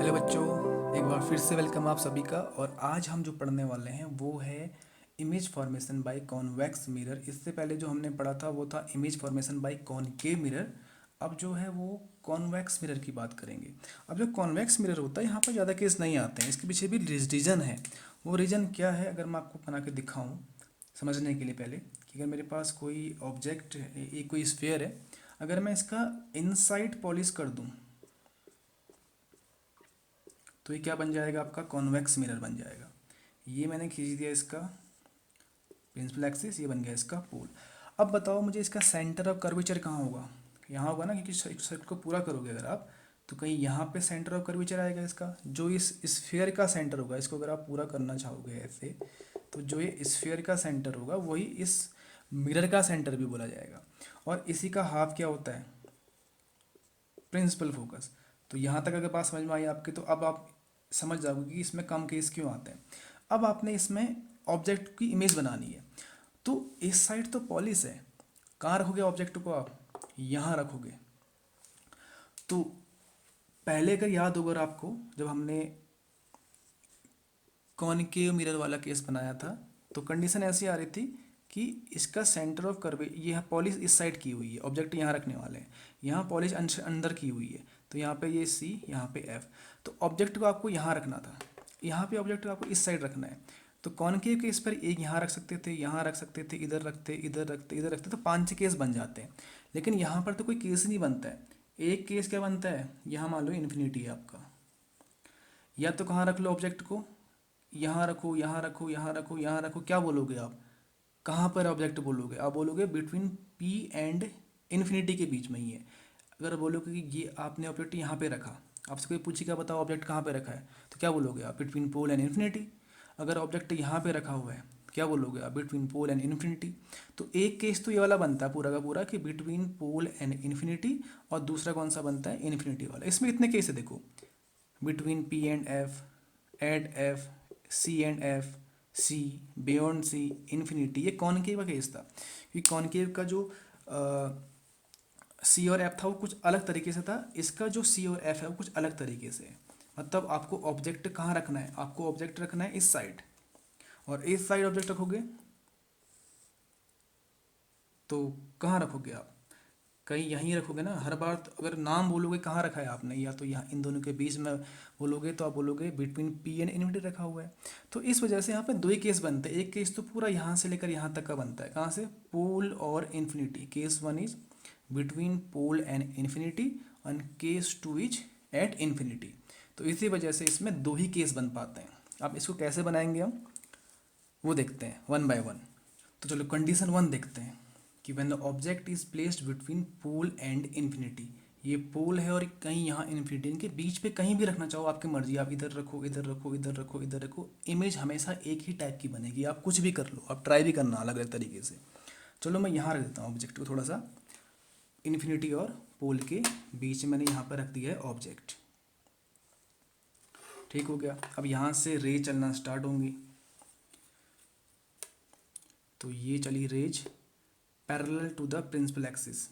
Hello बच्चों, एक बार फिर से वेलकम आप सभी का। और आज हम जो पढ़ने वाले हैं वो है image formation by convex mirror. इससे पहले जो हमने पढ़ा था वो था image formation by concave mirror. अब जो है वो कॉन्वेक्स मिरर की बात करेंगे। अब जो कॉन्वेक्स मिरर होता है यहाँ पर ज़्यादा केस नहीं आते हैं, इसके पीछे भी रीज़न है। वो रीज़न क्या है अगर मैं आपको बना के दिखाऊँ समझने के लिए, पहले कि अगर मेरे पास कोई ऑब्जेक्ट है, कोई स्फेयर है, अगर मैं इसका इनसाइड पॉलिश कर दूँ तो ये क्या बन जाएगा, आपका कॉन्वेक्स मिरर बन जाएगा। ये मैंने खींच दिया इसका प्रिंसिपल एक्सिस, ये बन गया इसका पोल। अब बताओ मुझे इसका सेंटर ऑफ कर्वेचर कहाँ होगा। यहाँ होगा ना, क्योंकि सर्कल को पूरा करोगे अगर आप तो कहीं यहाँ पे सेंटर ऑफ कर्वेचर आएगा इसका, जो इस स्फीयर का सेंटर होगा। इसको अगर आप पूरा करना चाहोगे ऐसे, तो जो ये स्फीयर का सेंटर होगा वही इस मिरर का सेंटर भी बोला जाएगा। और इसी का हाफ क्या होता है, प्रिंसिपल फोकस। तो यहाँ तक अगर बात समझ में आई आपके, तो अब आप समझ जाओगे कि इसमें कम केस क्यों आते हैं। अब आपने इसमें ऑब्जेक्ट की इमेज बनानी है, तो इस साइड तो पॉलिश है, कहाँ रखोगे ऑब्जेक्ट को आप, यहाँ रखोगे। तो पहले अगर याद होगा आपको, जब हमने कॉनकेव मिरर वाला केस बनाया था तो कंडीशन ऐसी आ रही थी कि इसका सेंटर ऑफ कर्वे, ये पॉलिश इस साइड की हुई है, ऑब्जेक्ट यहाँ रखने वाले हैं, यहाँ पॉलिश अंदर की हुई है, तो यहाँ पे ये सी, यहाँ पे एफ। तो ऑब्जेक्ट को आपको यहाँ रखना था, यहाँ पे ऑब्जेक्ट को आपको इस साइड रखना है। तो कॉनकेव केस पर एक यहाँ रख सकते थे, यहाँ रख सकते थे, इधर रखते, इधर रखते, इधर रखते, तो 5-6 केस बन जाते हैं। लेकिन यहाँ पर तो कोई केस नहीं बनता है। एक केस क्या बनता है, यहाँ मान लो इन्फिनिटी है आपका, या तो कहाँ रख लो ऑब्जेक्ट को, यहाँ रखो, यहाँ रखो, यहाँ रखो, यहाँ रखो, क्या बोलोगे आप, कहाँ पर ऑब्जेक्ट बोलोगे, आप बोलोगे बिटवीन पी एंड इन्फिनिटी के बीच में ही है। अगर बोलोगे कि ये आपने ऑब्जेक्ट यहाँ पे रखा, आपसे कोई पूछेगा बताओ ऑब्जेक्ट कहाँ पे रखा है, तो क्या बोलोगे आप, बिटवीन पोल एंड इन्फिनिटी। अगर ऑब्जेक्ट यहाँ पे रखा हुआ है, क्या बोलोगे आप, बिटवीन पोल एंड इन्फिनिटी। तो एक केस तो ये वाला बनता है पूरा का पूरा कि बिटवीन पोल एंड इन्फिनिटी, और दूसरा कौन सा बनता है, इन्फिनिटी वाला। इसमें कितने केस है देखो, between P and F, at F, C and F, C, beyond C, infinity. ये कॉनकेव का केस था, क्योंकि कॉनकेव का जो सी और एफ था वो कुछ अलग तरीके से था, इसका जो सी और एफ है वो कुछ अलग तरीके से है। मतलब आपको ऑब्जेक्ट कहाँ रखना है, आपको ऑब्जेक्ट रखना है इस साइड, और इस साइड ऑब्जेक्ट रखोगे तो कहाँ रखोगे आप, कहीं यहीं रखोगे ना हर बार। तो अगर नाम बोलोगे कहाँ रखा है आपने, या तो यहाँ इन दोनों के बीच में बोलोगे तो आप बोलोगे बिटवीन पी एंड इन्फिनिटी रखा हुआ है। तो इस वजह से यहाँ पे दो ही केस बनते हैं। एक केस तो पूरा यहाँ से लेकर यहाँ तक का बनता है, कहाँ से, पोल और infinity. Case one is between pole and infinity, and case two is at infinity. तो इसी वजह से इसमें दो ही केस बन पाते हैं। अब इसको कैसे बनाएंगे हम, वो देखते हैं वन बाय वन। तो चलो कंडीशन वन देखते हैं कि when the object is placed between pole and infinity. ये पोल है और कहीं यहाँ इन्फिनिटी, इनके बीच पे कहीं भी रखना चाहो आपकी मर्जी, आप इधर रखो, इधर रखो, इधर रखो, इधर रखो, इमेज हमेशा एक ही टाइप की बनेगी। आप कुछ भी कर लो, आप ट्राई भी करना अलग अलग तरीके से। चलो मैं यहाँ रख देता हूँ ऑब्जेक्ट को थोड़ा सा, इन्फिनिटी और पोल के बीच में मैंने यहाँ पर रख दिया है ऑब्जेक्ट। ठीक हो गया। अब यहाँ से रे चलना स्टार्ट होंगी, तो ये चली rays parallel to the principal axis.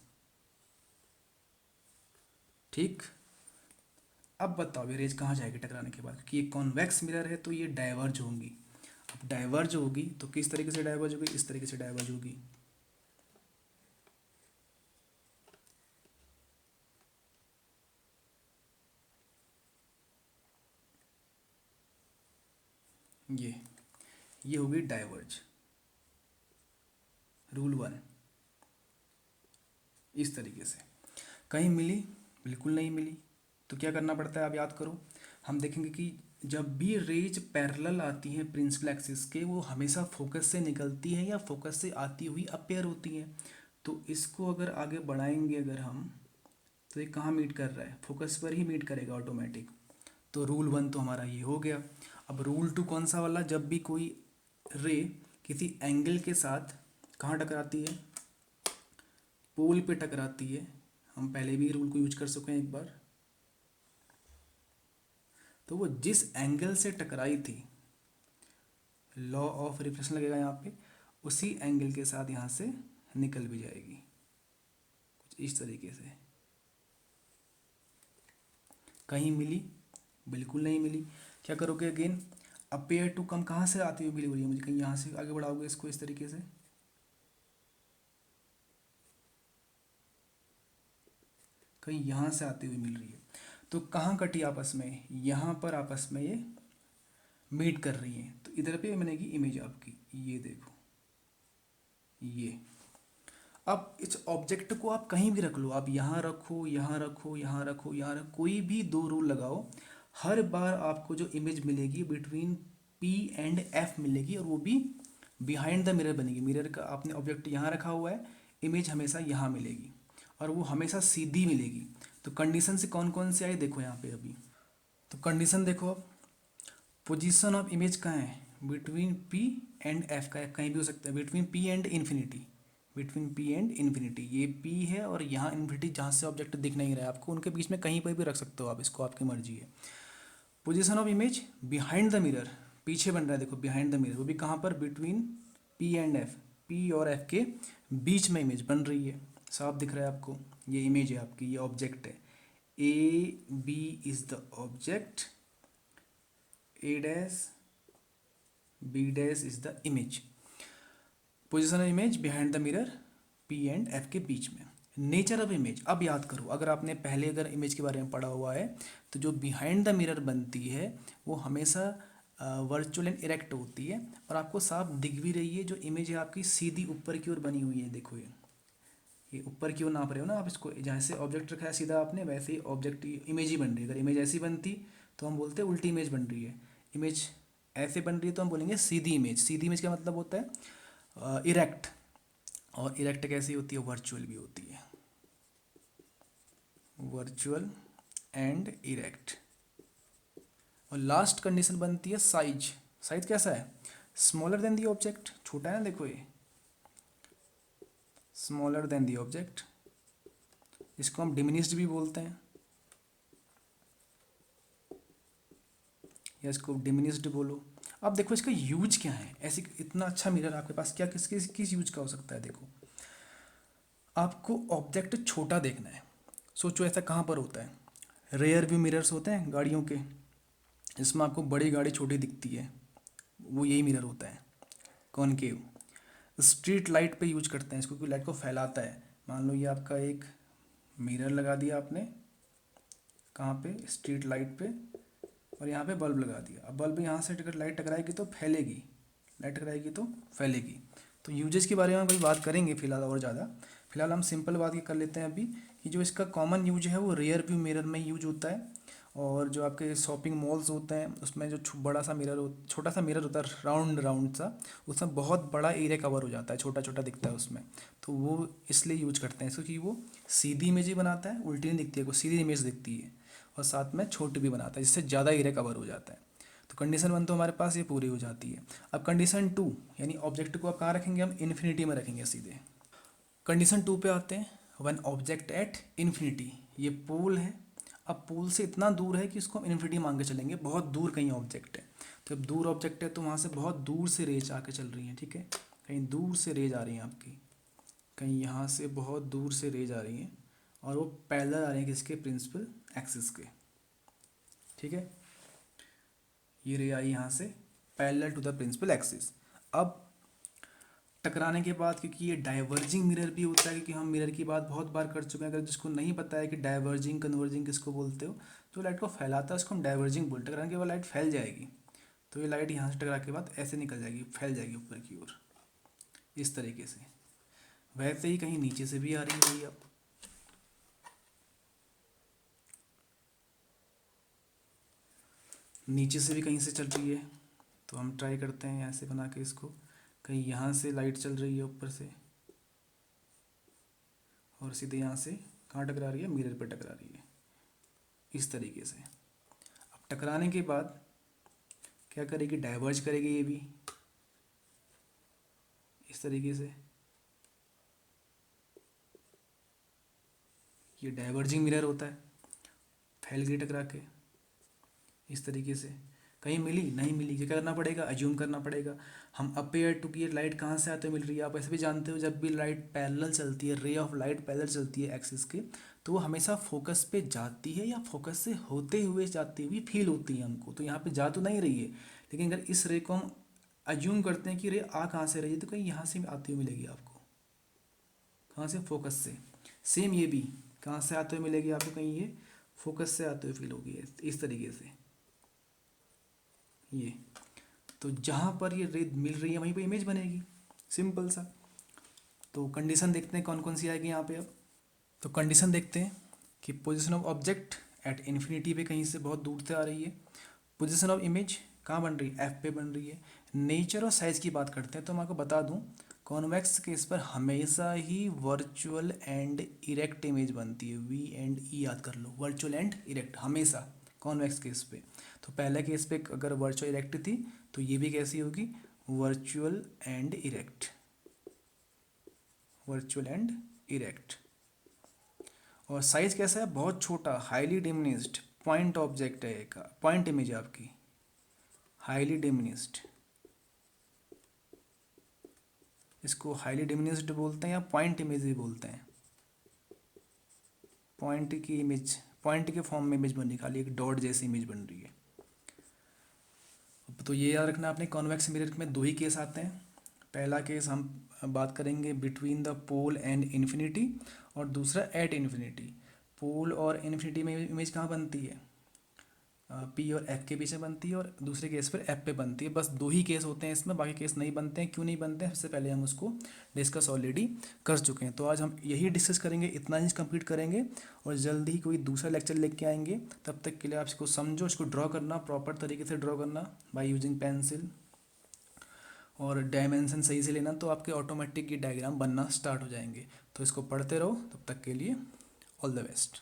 ठीक। अब बताओ ये रेज कहाँ जाएगी टकराने के बाद, कि ये कॉन्वेक्स मिरर है तो ये डाइवर्ज होंगी। अब डाइवर्ज होगी तो किस तरीके से डाइवर्ज होगी, इस तरीके से डाइवर्ज होगी। ये होगी डाइवर्ज, रूल वन। इस तरीके से कहीं मिली, बिल्कुल नहीं मिली, तो क्या करना पड़ता है आप याद करो। हम देखेंगे कि जब भी रेज पैरेलल आती हैं प्रिंसिपल एक्सिस के, वो हमेशा फोकस से निकलती है या फोकस से आती हुई अपेयर होती हैं। तो इसको अगर आगे बढ़ाएंगे अगर हम, तो ये कहाँ मीट कर रहा है, फोकस पर ही मीट करेगा ऑटोमेटिक। तो रूल वन तो हमारा ये हो गया। अब रूल टू कौन सा वाला, जब भी कोई रे किसी एंगल के साथ कहाँ टकराती है, पोल पे टकराती है। हम पहले भी रूल को यूज कर चुके हैं एक बार। तो वो जिस एंगल से टकराई थी, लॉ ऑफ रिफ्लेक्शन लगेगा यहाँ पे, उसी एंगल के साथ यहाँ से निकल भी जाएगी कुछ इस तरीके से। कहीं मिली, बिल्कुल नहीं मिली। क्या करोगे अगेन, अपेयर टू कम कहाँ से आती हुई मिली हुई है मुझे, कहीं यहाँ से आगे बढ़ाओगे इसको इस तरीके से, कहीं यहाँ से आती हुई मिल रही है। तो कहाँ कटी आपस में, यहाँ पर आपस में ये मीट कर रही हैं, तो इधर पे बनेगी इमेज आपकी, ये देखो ये। अब इस ऑब्जेक्ट को आप कहीं भी रख लो, आप यहाँ रखो, यहाँ रखो, यहाँ रखो, यहाँ रखो, कोई भी दो रूल लगाओ, हर बार आपको जो इमेज मिलेगी बिटवीन पी एंड एफ मिलेगी, और वो भी बिहाइंड द मिरर बनेगी। मिरर का आपने ऑब्जेक्ट यहाँ रखा हुआ है, इमेज हमेशा यहाँ मिलेगी, और वो हमेशा सीधी मिलेगी। तो कंडीशन से कौन कौन से आई देखो यहाँ पे अभी। तो कंडीशन देखो अब, पोजीशन ऑफ इमेज कहाँ है, बिटवीन पी एंड एफ का, कहीं भी हो सकता है, between P and infinity, between P and infinity, ये पी है और यहाँ इन्फिनिटी, जहाँ से ऑब्जेक्ट दिख नहीं रहा है आपको, उनके बीच में कहीं पर भी रख सकते हो आप इसको, आपकी मर्जी है। Position of image behind the mirror, पीछे बन रहा है देखो बिहाइंड द मिरर, वो भी कहाँ पर, between P and F, P और एफ के बीच में इमेज बन रही है, साफ दिख रहा है आपको, ये इमेज है आपकी, ये ऑब्जेक्ट है, A B is the object, A dash B dash is the image. Position of image behind the mirror, P and F के बीच में। नेचर ऑफ इमेज, अब याद करो, अगर आपने पहले अगर इमेज के बारे में पढ़ा हुआ है, तो जो बिहाइंड द मिरर बनती है वो हमेशा वर्चुअल एंड इरेक्ट होती है, और आपको साफ दिख भी रही है, जो इमेज है आपकी सीधी ऊपर की ओर बनी हुई है, देखो ये ऊपर की ओर नाप रहे हो ना आप इसको, जैसे ऑब्जेक्ट रखा है सीधा आपने, वैसे ही ऑब्जेक्ट इमेज ही बन रही है। अगर इमेज ऐसी बनती तो हम बोलते हैं उल्टी इमेज बन रही है, इमेज ऐसे बन रही है तो हम बोलेंगे सीधी इमेज। सीधी इमेज का मतलब होता है इरेक्ट, और इरेक्ट कैसी होती है, वर्चुअल भी होती है, वर्चुअल एंड इरेक्ट। और लास्ट कंडीशन बनती है साइज। साइज कैसा है, स्मॉलर देन दी ऑब्जेक्ट, छोटा है ना देखो ये, स्मॉलर देन दी ऑब्जेक्ट, इसको हम डिमिनिश्ड भी बोलते हैं, या इसको डिमिनिश्ड बोलो। अब देखो इसका यूज क्या है, ऐसी इतना अच्छा मिरर आपके पास क्या किस यूज का हो सकता है। देखो आपको ऑब्जेक्ट छोटा देखना है, सोचो ऐसा कहाँ पर होता है, रेयर व्यू मिरर्स होते हैं गाड़ियों के, जिसमें आपको बड़ी गाड़ी छोटी दिखती है, वो यही मिरर होता है, कॉनकेव। स्ट्रीट लाइट पे यूज करते हैं इसको, क्योंकि लाइट को फैलाता है। मान लो ये आपका एक मिरर लगा दिया आपने, कहाँ पे, स्ट्रीट लाइट पे, और यहाँ पे बल्ब लगा दिया। अब बल्ब यहाँ से अगर लाइट टकराएगी तो फैलेगी, लाइट टकराएगी तो फैलेगी। तो यूजेस के बारे में कोई बात करेंगे फिलहाल और ज़्यादा, फिलहाल हम सिंपल बात ये कर लेते हैं अभी, कि जो इसका कॉमन यूज है वो रियर व्यू मिरर में यूज होता है। और जो आपके शॉपिंग मॉल्स होते हैं उसमें जो बड़ा सा मिरर छोटा सा मिरर होता है, राउंड राउंड सा, उसमें बहुत बड़ा एरिया कवर हो जाता है, छोटा छोटा दिखता है उसमें, तो वो इसलिए यूज करते हैं इसको, कि वो सीधी इमेज ही बनाता है, उल्टी नहीं दिखती है, वो सीधी इमेज दिखती है, और साथ में छोटी भी बनाता है, जिससे ज़्यादा एरिया कवर हो जाता है। तो कंडीशन 1 तो हमारे पास ये पूरी हो जाती है। अब कंडीशन 2, यानी ऑब्जेक्ट को आप कहाँ रखेंगे, हम इन्फिनिटी में रखेंगे सीधे। कंडीशन 2 पे आते हैं, वन ऑब्जेक्ट एट इन्फिनिटी, ये पोल है। अब पोल से इतना दूर है कि इसको हम इन्फिनिटी मान के चलेंगे, बहुत दूर कहीं ऑब्जेक्ट है। तो जब दूर ऑब्जेक्ट है तो वहाँ से बहुत दूर से रेज आके चल रही है, ठीक है, कहीं दूर से रेज आ रही हैं आपकी, कहीं यहाँ से बहुत दूर से रेज आ रही हैं, और वो पैरेलल आ रही हैं किसके, प्रिंसिपल एक्सिस के, ठीक है। ये रे आई यहाँ से parallel to the principal axis. अब टकराने के बाद, क्योंकि ये डाइवर्जिंग मिरर भी होता है, क्योंकि हम मिरर की बात बहुत बार कर चुके हैं, अगर जिसको नहीं पता है कि डाइवर्जिंग कन्वर्जिंग किसको बोलते हो, जो लाइट को फैलाता है उसको हम डाइवर्जिंग बोलते हैं। टकराने के बाद लाइट फैल जाएगी, तो ये लाइट यहाँ से टकरा के बाद ऐसे निकल जाएगी, फैल जाएगी ऊपर की ओर, इस तरीके से। वैसे ही कहीं नीचे से भी आ रही है भाई, अब नीचे से भी कहीं से चल रही है, तो हम ट्राई करते हैं ऐसे बना के इसको, कहीं यहाँ से लाइट चल रही है ऊपर से, और सीधे यहाँ से कहाँ टकरा रही है, मिरर पे टकरा रही है, इस तरीके से। अब टकराने के बाद क्या करेगी, डाइवर्ज करेगी ये भी, इस तरीके से। ये डाइवर्जिंग मिरर होता है, फैल गई टकरा के, इस तरीके से। कहीं मिली नहीं मिली, क्या करना पड़ेगा, अज्यूम करना पड़ेगा। हम अपेयर टू की लाइट कहाँ से आते हुए मिल रही है, आप ऐसे भी जानते हो जब भी लाइट पैरेलल चलती है, रे ऑफ लाइट पैरेलल चलती है एक्सिस के, तो वो हमेशा फोकस पे जाती है या फोकस से होते हुए जाती हुई फील होती है हमको। तो यहाँ पे जा तो नहीं रही है, लेकिन अगर इस रे को हम अज्यूम करते हैं कि रे आ कहाँ से रही है, तो कहीं यहाँ से आती हुई मिलेगी आपको, कहाँ से, फोकस से। सेम ये भी कहाँ से आते हुए मिलेगी आपको, कहीं ये फोकस से आते हुए फील होगी इस तरीके से ये। तो जहाँ पर ये रे मिल रही है वहीं पे इमेज बनेगी, सिंपल सा। तो कंडीशन देखते हैं कौन कौन सी आएगी यहाँ पे अब। तो कंडीशन देखते हैं कि position of object at infinity पे कहीं से बहुत दूर से आ रही है। पोजीशन ऑफ इमेज कहाँ बन रही है, एफ पे बन रही है। नेचर और साइज की बात करते हैं, तो मैं आपको बता दूं कॉन्वेक्स केस पर हमेशा ही वर्चुअल एंड इरेक्ट इमेज बनती है। वी एंड ई याद कर लो, वर्चुअल एंड इरेक्ट हमेशा कॉन्वेक्स केस पे। तो पहले केस पे अगर वर्चुअल इरेक्ट थी, तो ये भी कैसी होगी, virtual and erect, virtual and erect. और साइज कैसा है, बहुत छोटा, हाईली डिमिनिस्ड, पॉइंट ऑब्जेक्ट है एक, पॉइंट इमेज है आपकी, हाईली डिमिनिस्ड। इसको हाईली डिमिनिस्ड बोलते हैं या पॉइंट इमेज भी बोलते हैं। पॉइंट की इमेज, पॉइंट के फॉर्म में इमेज बन रही, खाली एक डॉट जैसी इमेज बन रही है। तो ये याद रखना आपने, कॉन्वेक्स मिरर में दो ही केस आते हैं। पहला केस हम बात करेंगे between the pole and infinity, और दूसरा एट इन्फिनिटी। पोल और इन्फिनिटी में इमेज कहाँ बनती है, पी और एफ के बीच में बनती है, और दूसरे केस पर एफ पे बनती है। बस दो ही केस होते हैं इसमें, बाकी केस नहीं बनते हैं। क्यों नहीं बनते हैं, सबसे पहले हम उसको डिस्कस ऑलरेडी कर चुके हैं। तो आज हम यही डिस्कस करेंगे, इतना ही कंप्लीट करेंगे, और जल्दी ही कोई दूसरा लेक्चर लेके आएंगे। तब तक के लिए आप इसको समझो, इसको ड्रॉ करना, प्रॉपर तरीके से ड्रॉ करना बाय यूजिंग पेंसिल, और डायमेंशन सही से लेना, तो आपके ऑटोमेटिक ये डायग्राम बनना स्टार्ट हो जाएंगे। तो इसको पढ़ते रहो, तब तक के लिए ऑल द बेस्ट।